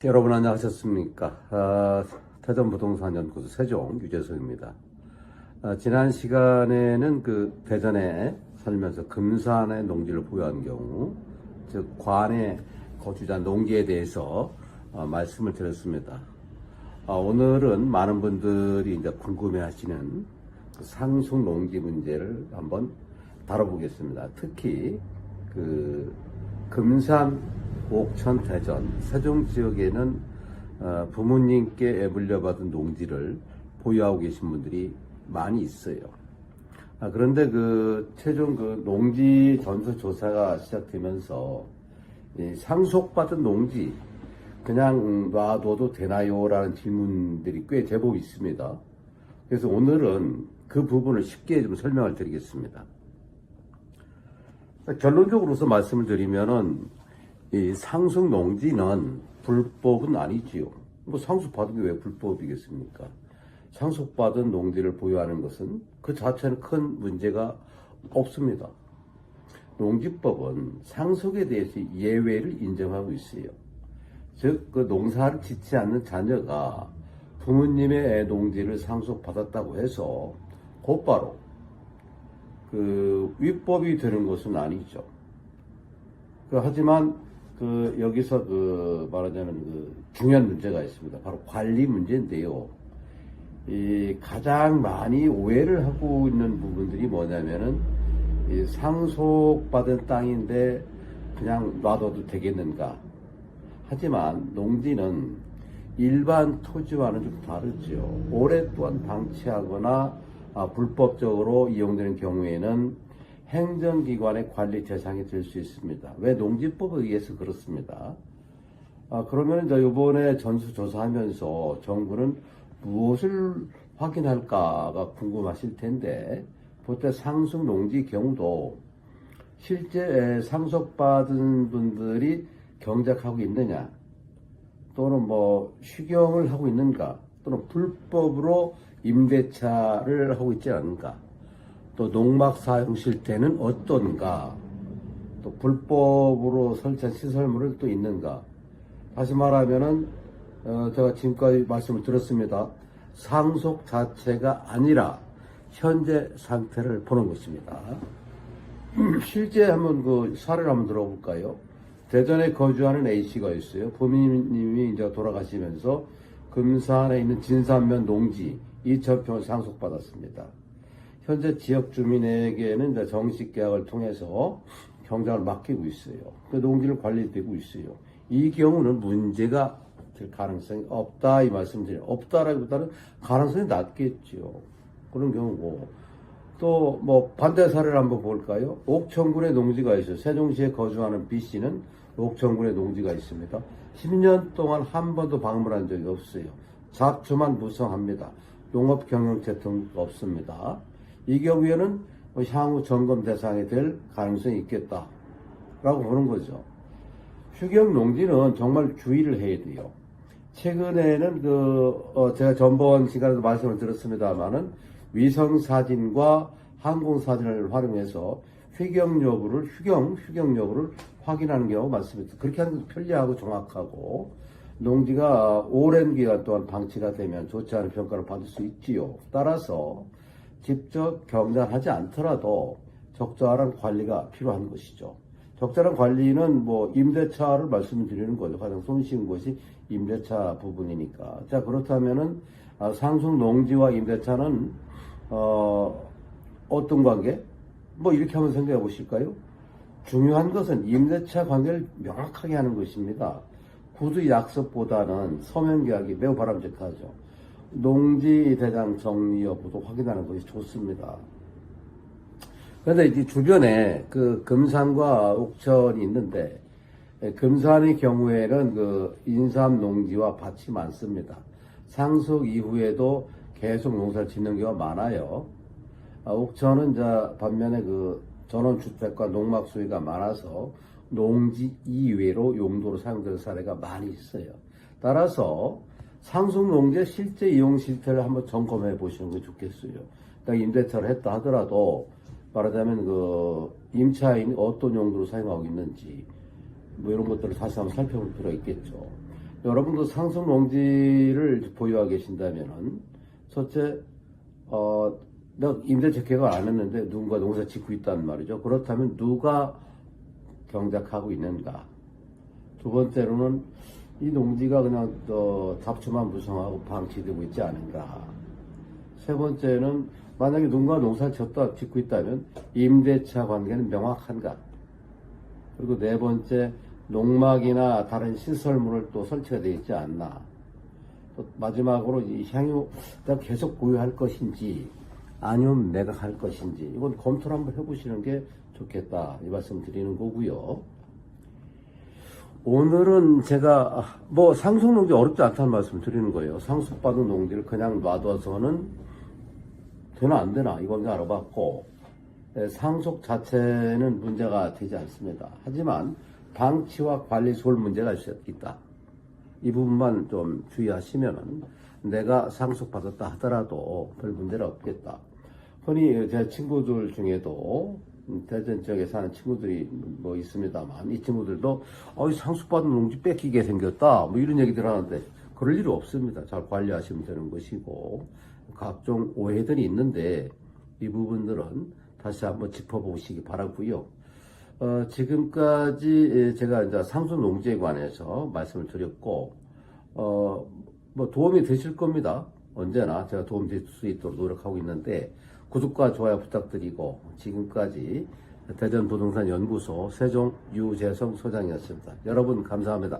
여러분 안녕하셨습니까? 태전부동산연구소 세종 유재석입니다. 지난 시간에는 대전에 살면서 금산의 농지를 보유한 경우, 즉 관의 거주자 농지에 대해서 말씀을 드렸습니다. 오늘은 많은 분들이 이제 궁금해하시는 상속 농지 문제를 한번 다뤄보겠습니다. 특히 금산, 옥천, 대전, 세종 지역에는 부모님께 물려받은 농지를 보유하고 계신 분들이 많이 있어요. 그런데 최종 농지 전수 조사가 시작되면서 상속받은 농지 그냥 놔둬도 되나요? 라는 질문들이 꽤 제법 있습니다. 그래서 오늘은 그 부분을 쉽게 좀 설명을 드리겠습니다. 결론적으로서 말씀을 드리면은 이 상속 농지는 불법은 아니지요. 상속받은 게 왜 불법이겠습니까? 상속받은 농지를 보유하는 것은 그 자체는 큰 문제가 없습니다. 농지법은 상속에 대해서 예외를 인정하고 있어요. 즉, 농사를 짓지 않는 자녀가 부모님의 농지를 상속받았다고 해서 곧바로 위법이 되는 것은 아니죠. 하지만 여기서 말하자면 중요한 문제가 있습니다. 바로 관리 문제인데요. 가장 많이 오해를 하고 있는 부분들이 뭐냐면은 상속받은 땅인데 그냥 놔둬도 되겠는가. 하지만 농지는 일반 토지와는 좀 다르죠. 오랫동안 방치하거나 불법적으로 이용되는 경우에는 행정기관의 관리 대상이 될 수 있습니다. 왜? 농지법에 의해서 그렇습니다. 그러면 이제 이번에 전수조사하면서 정부는 무엇을 확인할까가 궁금하실 텐데, 보통 상속 농지 경우도 실제 상속받은 분들이 경작하고 있느냐, 또는 휴경을 하고 있는가, 또는 불법으로 임대차를 하고 있지 않은가, 또 농막 사용 실태는 어떤가, 또 불법으로 설치한 시설물은 또 있는가. 다시 말하면은 제가 지금까지 말씀을 드렸습니다. 상속 자체가 아니라 현재 상태를 보는 것입니다. 실제 한번 사례를 한번 들어볼까요? 대전에 거주하는 A씨가 있어요. 부모님이 이제 돌아가시면서 금산에 있는 진산면 농지 2,000평을 상속받았습니다. 현재 지역 주민에게는 이제 정식 계약을 통해서 경작을 맡기고 있어요. 그 농지를 관리되고 있어요. 이 경우는 문제가 될 가능성이 없다, 이 말씀드려요. 없다라기보다는 가능성이 낮겠죠. 그런 경우고. 또 반대 사례를 한번 볼까요? 옥천군에 농지가 있어요. 세종시에 거주하는 B씨는 옥천군에 농지가 있습니다. 10년 동안 한 번도 방문한 적이 없어요. 잡초만 무성합니다. 농업 경영체 등 없습니다. 이 경우에는 향후 점검 대상이 될 가능성이 있겠다라고 보는 거죠. 휴경 농지는 정말 주의를 해야 돼요. 최근에는 제가 전번 시간에도 말씀을 드렸습니다만은 위성 사진과 항공 사진을 활용해서 휴경 여부를 확인하는 경우가 많습니다. 그렇게 하는 것도 편리하고 정확하고, 농지가 오랜 기간 동안 방치가 되면 좋지 않은 평가를 받을 수 있지요. 따라서 직접 경작하지 않더라도 적절한 관리가 필요한 것이죠. 적절한 관리는 임대차를 말씀드리는 거죠. 가장 손쉬운 것이 임대차 부분이니까. 자, 그렇다면은 상속 농지와 임대차는 어떤 관계? 이렇게 한번 생각해 보실까요? 중요한 것은 임대차 관계를 명확하게 하는 것입니다. 구두 약속보다는 서면 계약이 매우 바람직하죠. 농지 대장 정리 여부도 확인하는 것이 좋습니다. 그런데 이제 주변에 금산과 옥천이 있는데, 금산의 경우에는 인삼 농지와 밭이 많습니다. 상속 이후에도 계속 농사를 짓는 경우가 많아요. 옥천은 반면에 전원주택과 농막 소유가 많아서 농지 이외로 용도로 사용되는 사례가 많이 있어요. 따라서 상속 농지의 실제 이용 실태를 한번 점검해 보시는 게 좋겠어요. 임대차를 했다 하더라도 말하자면 임차인이 어떤 용도로 사용하고 있는지 이런 것들을 다시 한번 살펴볼 필요가 있겠죠. 여러분도 상속 농지를 보유하고 계신다면은, 첫째, 내가 임대차 계획을 안 했는데 누군가 농사 짓고 있단 말이죠. 그렇다면 누가 경작하고 있는가? 두 번째로는 이 농지가 그냥 잡초만 무성하고 방치되고 있지 않은가? 세 번째는 만약에 누군가 농사를 짓고 있다면 임대차 관계는 명확한가? 그리고 네 번째, 농막이나 다른 시설물을 또 설치가 되어 있지 않나? 또 마지막으로 이 향유 내가 계속 보유할 것인지 아니면 매각할 것인지 이건 검토를 한번 해보시는 게 좋겠다 이 말씀 드리는 거고요. 오늘은 제가 뭐 상속 농지 어렵지 않다는 말씀 드리는 거예요. 상속받은 농지를 그냥 놔둬서는 되나 안 되나 이건 알아봤고, 상속 자체는 문제가 되지 않습니다. 하지만 방치와 관리 소홀 문제가 있다. 이 부분만 좀 주의하시면은 내가 상속받았다 하더라도 별 문제는 없겠다. 흔히 제 친구들 중에도 대전 지역에 사는 친구들이 뭐 있습니다만 이 친구들도 상속받은 농지 뺏기게 생겼다 뭐 이런 얘기들 하는데 그럴 일이 없습니다. 잘 관리하시면 되는 것이고, 각종 오해들이 있는데 이 부분들은 다시 한번 짚어보시기 바라고요. 지금까지 제가 이제 상속 농지에 관해서 말씀을 드렸고, 뭐 도움이 되실 겁니다. 언제나 제가 도움 될 수 있도록 노력하고 있는데, 구독과 좋아요 부탁드리고, 지금까지 대전부동산연구소 세종 유재성 소장이었습니다. 여러분 감사합니다.